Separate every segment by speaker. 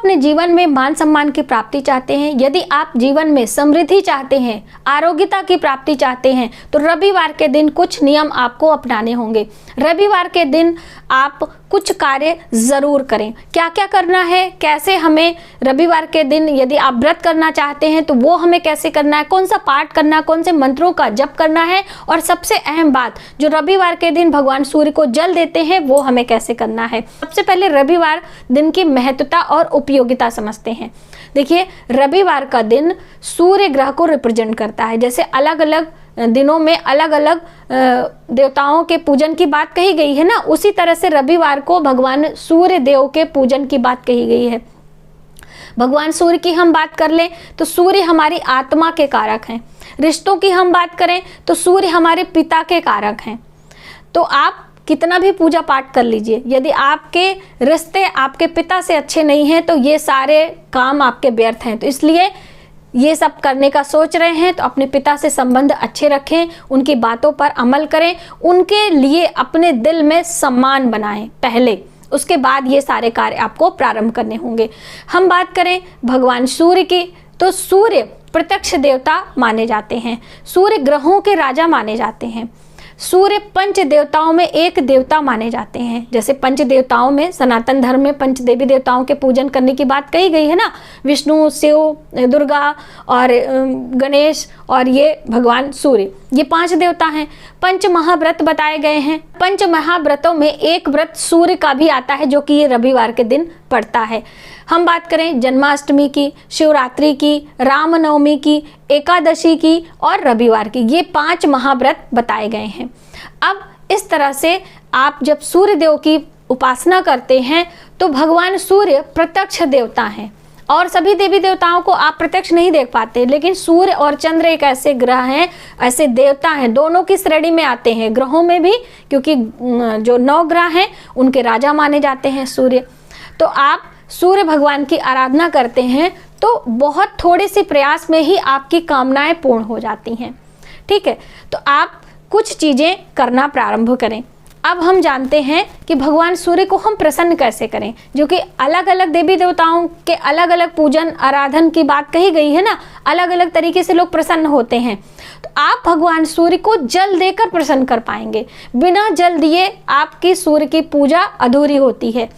Speaker 1: अपने जीवन में मान सम्मान की प्राप्ति चाहते हैं, यदि आप जीवन में समृद्धि चाहते हैं, आरोग्यता की प्राप्ति चाहते हैं, तो रविवार के दिन कुछ नियम आपको अपनाने होंगे। रविवार के दिन आप कुछ कार्य जरूर करें। क्या क्या करना है, कैसे हमें रविवार के दिन यदि आप व्रत करना चाहते हैं तो वो हमें कैसे करना है, कौन सा पाठ करना है, कौन से मंत्रों का जप करना है, और सबसे अहम बात, जो रविवार के दिन भगवान सूर्य को जल देते हैं वो हमें कैसे करना है। सबसे पहले रविवार दिन की महत्वता और उपयोगिता समझते हैं। देखिए, रविवार का दिन सूर्य ग्रह को रिप्रेजेंट करता है। जैसे अलग अलग दिनों में अलग अलग देवताओं के पूजन की बात कही गई है ना, उसी तरह से रविवार को भगवान सूर्य देव के पूजन की बात कही गई है। भगवान सूर्य की हम बात कर लें तो सूर्य हमारी आत्मा के कारक हैं। रिश्तों की हम बात करें तो सूर्य हमारे पिता के कारक हैं। तो आप कितना भी पूजा पाठ कर लीजिए, यदि आपके रिश्ते आपके पिता से अच्छे नहीं हैं तो ये सारे काम आपके व्यर्थ हैं। तो इसलिए ये सब करने का सोच रहे हैं तो अपने पिता से संबंध अच्छे रखें, उनकी बातों पर अमल करें, उनके लिए अपने दिल में सम्मान बनाएं पहले, उसके बाद ये सारे कार्य आपको प्रारंभ करने होंगे। हम बात करें भगवान सूर्य की, तो सूर्य प्रत्यक्ष देवता माने जाते हैं, सूर्य ग्रहों के राजा माने जाते हैं। सूर्य पंच देवताओं में एक देवता माने जाते हैं। जैसे पंच देवताओं में सनातन धर्म में पंच देवी देवताओं के पूजन करने की बात कही गई है ना, विष्णु, शिव, दुर्गा और गणेश और ये भगवान सूर्य, ये 5 देवता हैं। पंच महाव्रत बताए गए हैं। पंच महाव्रतों में एक व्रत सूर्य का भी आता है जो कि ये रविवार के दिन पड़ता है। हम बात करें जन्माष्टमी की, शिवरात्रि की, रामनवमी की, एकादशी की और रविवार की, ये 5 महाव्रत बताए गए हैं। अब इस तरह से आप जब सूर्य देव की उपासना करते हैं तो भगवान सूर्य प्रत्यक्ष देवता हैं, और सभी देवी देवताओं को आप प्रत्यक्ष नहीं देख पाते, लेकिन सूर्य और चंद्र एक ऐसे ग्रह हैं, ऐसे देवता हैं, दोनों की श्रेणी में आते हैं, ग्रहों में भी, क्योंकि जो 9 ग्रह हैं उनके राजा माने जाते हैं सूर्य। तो आप सूर्य भगवान की आराधना करते हैं तो बहुत थोड़े से प्रयास में ही आपकी कामनाएं पूर्ण हो जाती हैं। ठीक है, तो आप कुछ चीज़ें करना प्रारंभ करें। अब हम जानते हैं कि भगवान सूर्य को हम प्रसन्न कैसे करें, जो कि अलग अलग देवी देवताओं के अलग अलग पूजन आराधन की बात कही गई है ना, अलग अलग तरीके से लोग प्रसन्न होते हैं। तो आप भगवान सूर्य को जल देकर प्रसन्न कर पाएंगे। बिना जल दिए आपकी सूर्य की पूजा अधूरी होती है,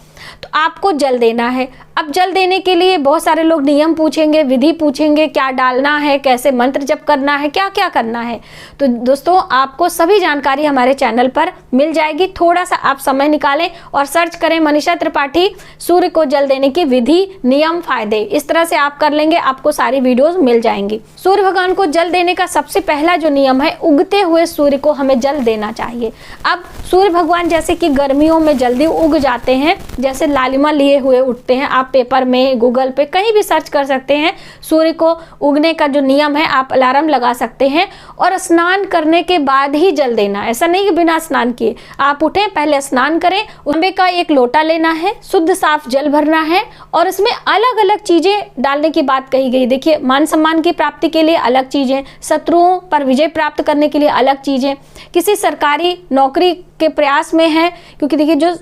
Speaker 1: तो आपको जल देना है। अब जल देने के लिए बहुत सारे लोग नियम पूछेंगे, विधि पूछेंगे, क्या डालना है, कैसे मंत्र जप करना है, क्या क्या करना है। तो दोस्तों, आपको सभी जानकारी हमारे चैनल पर मिल जाएगी। थोड़ा सा आप समय निकालें और सर्च करें मनीषा त्रिपाठी सूर्य को जल देने की विधि, नियम, फायदे। इस तरह से आप कर लेंगे, आपको सारी वीडियोस मिल जाएंगी। सूर्य भगवान को जल देने का सबसे पहला जो नियम है, उगते हुए सूर्य को हमें जल देना चाहिए। अब सूर्य भगवान जैसे कि गर्मियों में जल्दी उग जाते हैं, जैसे लालिमा लिए हुए उठते हैं, आप पेपर में, गूगल पे कहीं भी सर्च कर सकते हैं। सूर्य को उगने का जो नियम है, आप अलार्म लगा सकते हैं, और स्नान करने के बाद ही जल देना। ऐसा नहीं कि बिना स्नान किए आप उठें, पहले स्नान करें। तांबे का एक लोटा लेना है, शुद्ध साफ जल भरना है, और इसमें अलग अलग चीजें डालने की बात कही गई। देखिए, मान सम्मान की प्राप्ति के लिए अलग चीजें, शत्रुओं पर विजय प्राप्त करने के लिए अलग चीजें, किसी सरकारी नौकरी के प्रयास में है, क्योंकि देखिए जो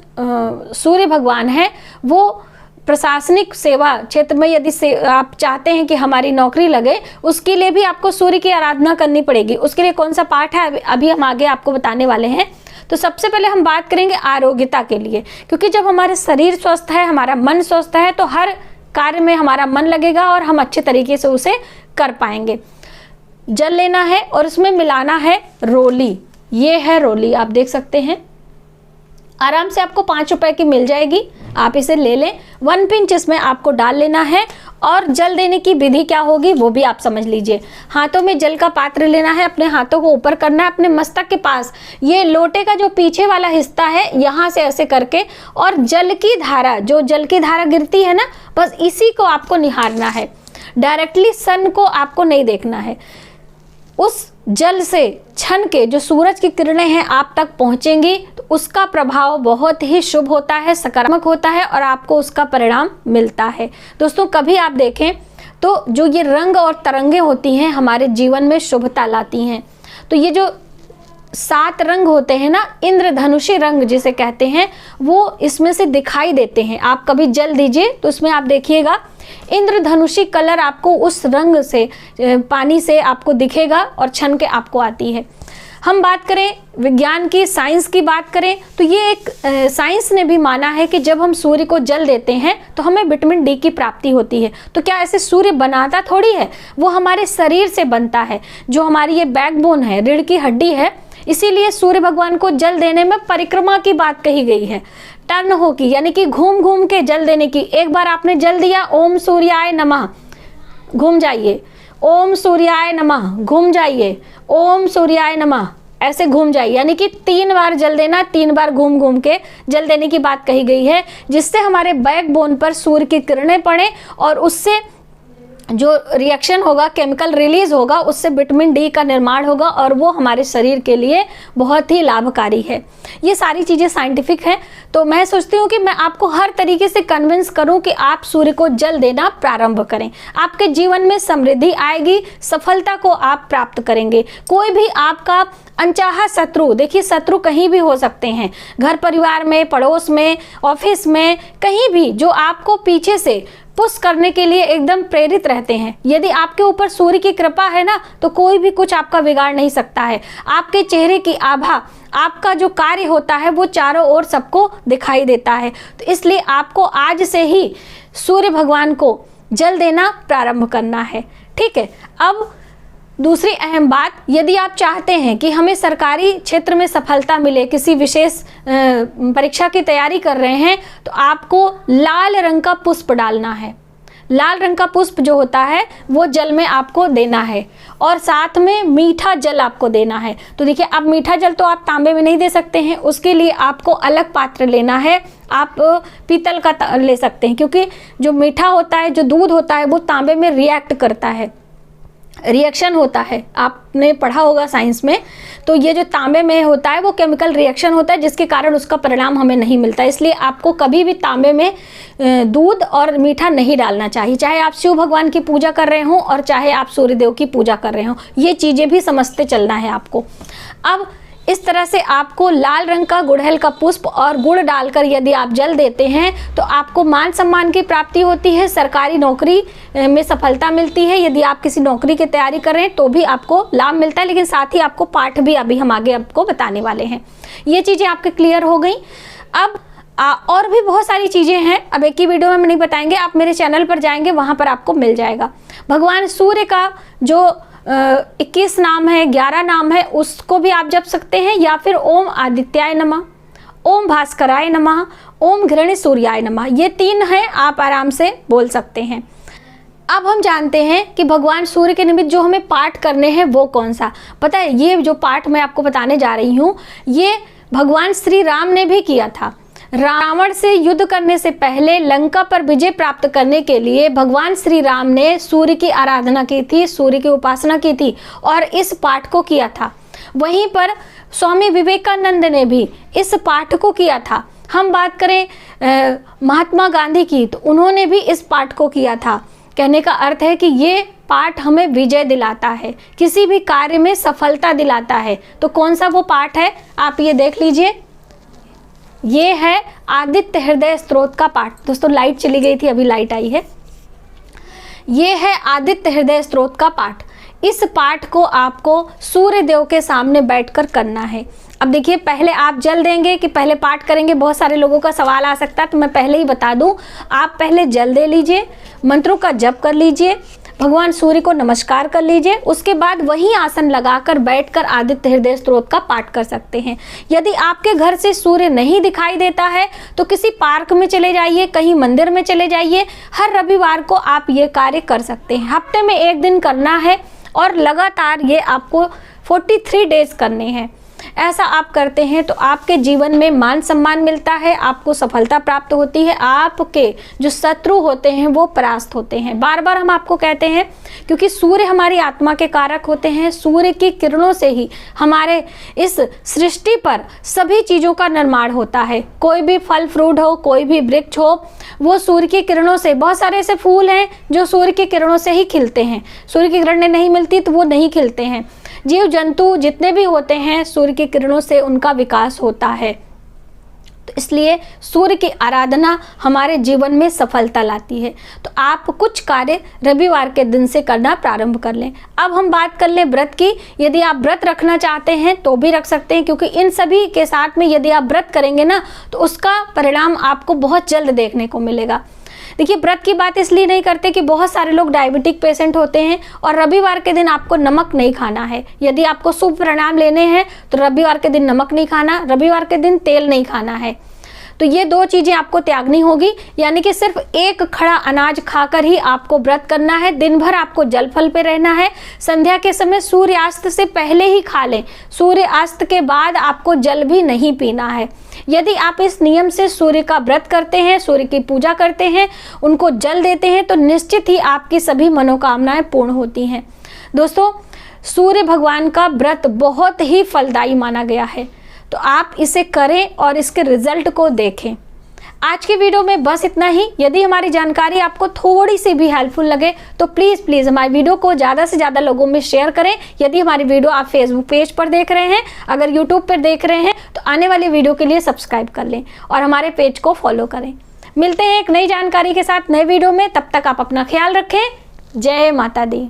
Speaker 1: सूर्य भगवान है वो प्रशासनिक सेवा क्षेत्र में यदि से आप चाहते हैं कि हमारी नौकरी लगे, उसके लिए भी आपको सूर्य की आराधना करनी पड़ेगी। उसके लिए कौन सा पाठ है अभी हम आगे आपको बताने वाले हैं। तो सबसे पहले हम बात करेंगे आरोग्यता के लिए, क्योंकि जब हमारे शरीर स्वस्थ है, हमारा मन स्वस्थ है, तो हर कार्य में हमारा मन लगेगा और हम अच्छे तरीके से उसे कर पाएंगे। जल लेना है और उसमें मिलाना है रोली। ये है रोली, आप देख सकते हैं, आराम से आपको 5 रुपए की मिल जाएगी, आप इसे ले लें। 1 पिंच इसमें आपको डाल लेना है। और जल देने की विधि क्या होगी वो भी आप समझ लीजिए। हाथों में जल का पात्र लेना है, अपने हाथों को ऊपर करना है अपने मस्तक के पास, ये लोटे का जो पीछे वाला हिस्सा है यहाँ से ऐसे करके, और जल की धारा, जो जल की धारा गिरती है ना, बस इसी को आपको निहारना है। डायरेक्टली सन को आपको नहीं देखना है। उस जल से छन के जो सूरज की किरणें हैं आप तक पहुंचेंगी, तो उसका प्रभाव बहुत ही शुभ होता है, सकारात्मक होता है, और आपको उसका परिणाम मिलता है। दोस्तों, कभी आप देखें तो जो ये रंग और तरंगे होती हैं हमारे जीवन में शुभता लाती हैं। तो ये जो 7 रंग होते हैं ना, इंद्रधनुषी रंग जिसे कहते हैं, वो इसमें से दिखाई देते हैं। आप कभी जल दीजिए तो उसमें आप देखिएगा इंद्रधनुषी कलर आपको उस रंग से, पानी से आपको दिखेगा और छन के आपको आती है। हम बात करें विज्ञान की, साइंस की बात करें तो ये एक साइंस ने भी माना है कि जब हम सूर्य को जल देते हैं तो हमें विटामिन डी की प्राप्ति होती है। तो क्या ऐसे सूर्य बनाता थोड़ी है, वो हमारे शरीर से बनता है, जो हमारी ये बैकबोन है, रीढ़ की हड्डी है। इसीलिए सूर्य भगवान को जल देने में परिक्रमा की बात कही गई है, टर्न हो की, यानी कि घूम घूम के जल देने की। एक बार आपने जल दिया, ओम सूर्याय नमः, घूम जाइए, ओम सूर्याय नमः, घूम जाइए, ओम सूर्याय नमः, ऐसे घूम जाइए। यानी कि 3 बार जल देना, 3 बार घूम घूम के जल देने की बात कही गई है, जिससे हमारे बैकबोन पर सूर्य की किरणें पड़े और उससे जो रिएक्शन होगा, केमिकल रिलीज होगा, उससे विटामिन डी का निर्माण होगा और वो हमारे शरीर के लिए बहुत ही लाभकारी है। ये सारी चीज़ें साइंटिफिक हैं। तो मैं सोचती हूँ कि मैं आपको हर तरीके से कन्विंस करूँ कि आप सूर्य को जल देना प्रारंभ करें। आपके जीवन में समृद्धि आएगी, सफलता को आप प्राप्त करेंगे। कोई भी आपका अनचाहा शत्रु, देखिए शत्रु कहीं भी हो सकते हैं, घर परिवार में, पड़ोस में, ऑफिस में, कहीं भी, जो आपको पीछे से पुश करने के लिए एकदम प्रेरित रहते हैं। यदि आपके ऊपर सूर्य की कृपा है ना, तो कोई भी कुछ आपका बिगाड़ नहीं सकता है। आपके चेहरे की आभा, आपका जो कार्य होता है वो चारों ओर सबको दिखाई देता है। तो इसलिए आपको आज से ही सूर्य भगवान को जल देना प्रारंभ करना है। ठीक है। अब दूसरी अहम बात, यदि आप चाहते हैं कि हमें सरकारी क्षेत्र में सफलता मिले, किसी विशेष परीक्षा की तैयारी कर रहे हैं, तो आपको लाल रंग का पुष्प डालना है। लाल रंग का पुष्प जो होता है वो जल में आपको देना है और साथ में मीठा जल आपको देना है। तो देखिए, अब मीठा जल तो आप तांबे में नहीं दे सकते हैं, उसके लिए आपको अलग पात्र लेना है। आप पीतल का ले सकते हैं, क्योंकि जो मीठा होता है, जो दूध होता है, वो तांबे में रिएक्ट करता है, रिएक्शन होता है। आपने पढ़ा होगा साइंस में। तो ये जो तांबे में होता है वो केमिकल रिएक्शन होता है, जिसके कारण उसका परिणाम हमें नहीं मिलता। इसलिए आपको कभी भी तांबे में दूध और मीठा नहीं डालना चाहिए, चाहे आप शिव भगवान की पूजा कर रहे हों और चाहे आप सूर्यदेव की पूजा कर रहे हों। ये चीज़ें भी समझते चलना है आपको। अब इस तरह से आपको लाल रंग का गुड़हल का पुष्प और गुड़ डालकर यदि आप जल देते हैं तो आपको मान सम्मान की प्राप्ति होती है, सरकारी नौकरी में सफलता मिलती है। यदि आप किसी नौकरी की तैयारी कर रहे हैं तो भी आपको लाभ मिलता है, लेकिन साथ ही आपको पाठ भी अभी हम आगे आपको बताने वाले हैं। ये चीज़ें आपके क्लियर हो गई। अब और भी बहुत सारी चीज़ें हैं, अब एक ही वीडियो में हम नहीं बताएंगे, आप मेरे चैनल पर जाएंगे, वहाँ पर आपको मिल जाएगा। भगवान सूर्य का जो 21 नाम है, 11 नाम है, उसको भी आप जप सकते हैं, या फिर ओम आदित्याय नमः, ओम भास्कराय नमः, ओम घृणी सूर्याय नमः, ये 3 हैं, आप आराम से बोल सकते हैं। अब हम जानते हैं कि भगवान सूर्य के निमित्त जो हमें पाठ करने हैं वो कौन सा। पता है, ये जो पाठ मैं आपको बताने जा रही हूँ, ये भगवान श्री राम ने भी किया था। रावण से युद्ध करने से पहले लंका पर विजय प्राप्त करने के लिए भगवान श्री राम ने सूर्य की आराधना की थी, सूर्य की उपासना की थी और इस पाठ को किया था। वहीं पर स्वामी विवेकानंद ने भी इस पाठ को किया था। हम बात करें महात्मा गांधी की, तो उन्होंने भी इस पाठ को किया था। कहने का अर्थ है कि ये पाठ हमें विजय दिलाता है, किसी भी कार्य में सफलता दिलाता है। तो कौन सा वो पाठ है, आप ये देख लीजिए। ये है आदित्य हृदय स्तोत्र का पाठ। दोस्तों लाइट चली गई थी, अभी लाइट आई है। ये है आदित्य हृदय स्तोत्र का पाठ। इस पाठ को आपको सूर्य देव के सामने बैठकर करना है। अब देखिए, पहले आप जल देंगे कि पहले पाठ करेंगे, बहुत सारे लोगों का सवाल आ सकता है, तो मैं पहले ही बता दूं, आप पहले जल दे लीजिए, मंत्रों का जप कर लीजिए, भगवान सूर्य को नमस्कार कर लीजिए, उसके बाद वही आसन लगाकर बैठकर आदित्य हृदय स्तोत्र का पाठ कर सकते हैं। यदि आपके घर से सूर्य नहीं दिखाई देता है तो किसी पार्क में चले जाइए, कहीं मंदिर में चले जाइए। हर रविवार को आप ये कार्य कर सकते हैं। हफ्ते में 1 दिन करना है और लगातार ये आपको 43 डेज करने हैं। ऐसा आप करते हैं तो आपके जीवन में मान सम्मान मिलता है, आपको सफलता प्राप्त होती है, आपके जो शत्रु होते हैं वो परास्त होते हैं। बार बार हम आपको कहते हैं, क्योंकि सूर्य हमारी आत्मा के कारक होते हैं। सूर्य की किरणों से ही हमारे इस सृष्टि पर सभी चीज़ों का निर्माण होता है। कोई भी फल फ्रूट हो, कोई भी वृक्ष हो, वो सूर्य की किरणों से, बहुत सारे ऐसे फूल हैं जो सूर्य की किरणों से ही खिलते हैं। सूर्य की किरणें नहीं मिलती तो वो नहीं खिलते हैं। जीव जंतु जितने भी होते हैं सूर्य की किरणों से उनका विकास होता है। तो इसलिए सूर्य की आराधना हमारे जीवन में सफलता लाती है। तो आप कुछ कार्य रविवार के दिन से करना प्रारंभ कर लें। अब हम बात कर लें व्रत की। यदि आप व्रत रखना चाहते हैं तो भी रख सकते हैं, क्योंकि इन सभी के साथ में यदि आप व्रत करेंगे ना तो उसका परिणाम आपको बहुत जल्द देखने को मिलेगा। देखिए, व्रत की बात इसलिए नहीं करते कि बहुत सारे लोग डायबिटिक पेशेंट होते हैं और रविवार के दिन आपको नमक नहीं खाना है। यदि आपको शुभ परिणाम लेने हैं तो रविवार के दिन नमक नहीं खाना, रविवार के दिन तेल नहीं खाना है। तो ये दो चीज़ें आपको त्यागनी होगी, यानी कि सिर्फ एक खड़ा अनाज खाकर ही आपको व्रत करना है। दिन भर आपको जल फल पे रहना है। संध्या के समय सूर्यास्त से पहले ही खा लें, सूर्यास्त के बाद आपको जल भी नहीं पीना है। यदि आप इस नियम से सूर्य का व्रत करते हैं, सूर्य की पूजा करते हैं, उनको जल देते हैं, तो निश्चित ही आपकी सभी मनोकामनाएं पूर्ण होती हैं। दोस्तों, सूर्य भगवान का व्रत बहुत ही फलदायी माना गया है, तो आप इसे करें और इसके रिजल्ट को देखें। आज की वीडियो में बस इतना ही। यदि हमारी जानकारी आपको थोड़ी सी भी हेल्पफुल लगे तो प्लीज़ हमारी वीडियो को ज़्यादा से ज़्यादा लोगों में शेयर करें। यदि हमारी वीडियो आप फेसबुक पेज पर देख रहे हैं, अगर यूट्यूब पर देख रहे हैं तो आने वाली वीडियो के लिए सब्सक्राइब कर लें और हमारे पेज को फॉलो करें। मिलते हैं एक नई जानकारी के साथ नए वीडियो में। तब तक आप अपना ख्याल रखें। जय माता दी।